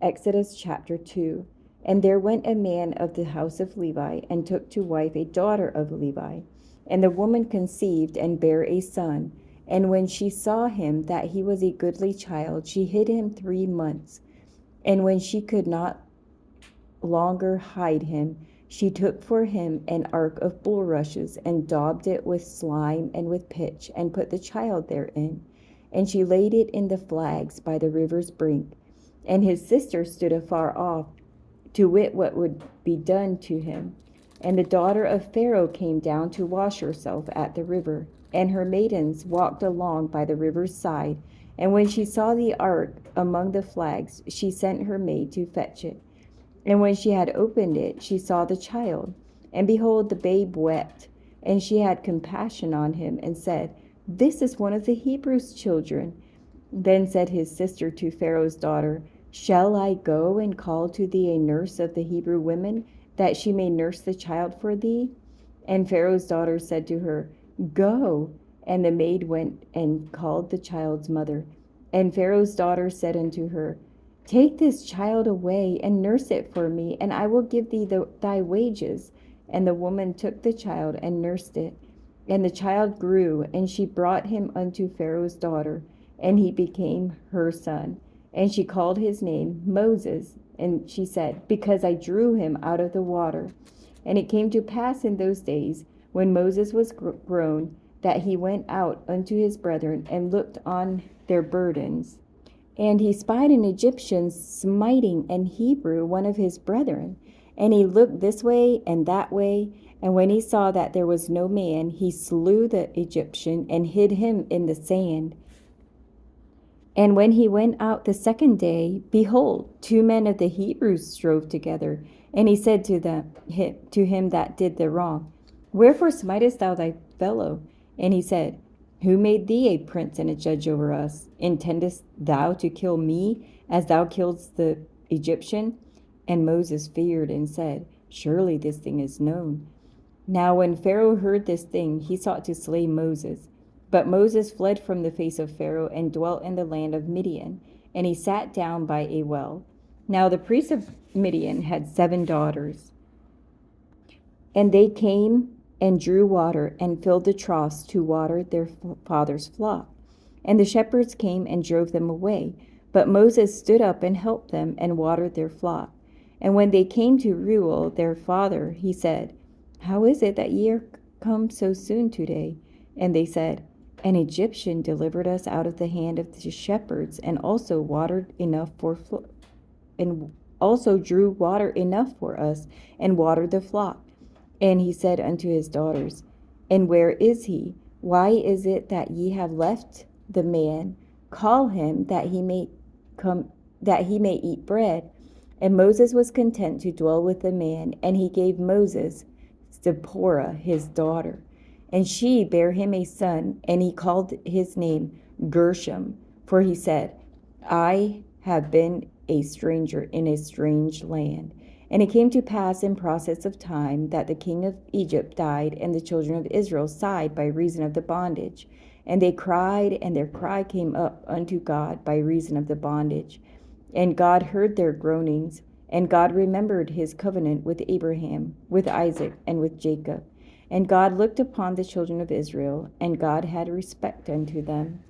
Exodus chapter 2. And there went a man of the house of Levi, and took to wife a daughter of Levi. And the woman conceived and bare a son. And when she saw him that he was a goodly child, she hid him 3 months. And when she could not longer hide him, she took for him an ark of bulrushes, and daubed it with slime and with pitch, and put the child therein. And she laid it in the flags by the river's brink. And his sister stood afar off, to wit what would be done to him. And the daughter of Pharaoh came down to wash herself at the river. And her maidens walked along by the river's side. And when she saw the ark among the flags, she sent her maid to fetch it. And when she had opened it, she saw the child. And behold, the babe wept. And she had compassion on him, and said, This is one of the Hebrews' children. Then said his sister to Pharaoh's daughter, Shall I go and call to thee a nurse of the Hebrew women, that she may nurse the child for thee? And Pharaoh's daughter said to her, Go. And the maid went and called the child's mother. And Pharaoh's daughter said unto her, Take this child away, and nurse it for me, and I will give thee thy wages. And the woman took the child and nursed it. And the child grew, and she brought him unto Pharaoh's daughter, and he became her son. And she called his name Moses. And she said, Because I drew him out of the water. And it came to pass in those days, when Moses was grown, that he went out unto his brethren, and looked on their burdens. And he spied an Egyptian smiting an Hebrew, one of his brethren. And he looked this way and that way. And when he saw that there was no man, he slew the Egyptian, and hid him in the sand. And when he went out the second day, behold, 2 men of the Hebrews strove together. And he said to him that did the wrong, Wherefore smitest thou thy fellow? And he said, Who made thee a prince and a judge over us? Intendest thou to kill me, as thou killedst the Egyptian? And Moses feared, and said, Surely this thing is known. Now when Pharaoh heard this thing, he sought to slay Moses. But Moses fled from the face of Pharaoh, and dwelt in the land of Midian. And he sat down by a well. Now the priest of Midian had 7 daughters. And they came and drew water, and filled the troughs to water their father's flock. And the shepherds came and drove them away. But Moses stood up and helped them, and watered their flock. And when they came to Reuel their father, he said, How is it that ye are come so soon today? And they said, An Egyptian delivered us out of the hand of the shepherds, and also drew water enough for us, and watered the flock. And he said unto his daughters, And where is he? Why is it that ye have left the man? Call him, that he may come, that he may eat bread. And Moses was content to dwell with the man, and he gave Moses Zipporah his daughter. And she bare him a son, and he called his name Gershom, for he said, I have been a stranger in a strange land. And it came to pass in process of time that the king of Egypt died, and the children of Israel sighed by reason of the bondage. And they cried, and their cry came up unto God by reason of the bondage. And God heard their groanings, and God remembered his covenant with Abraham, with Isaac, and with Jacob. And God looked upon the children of Israel, and God had respect unto them.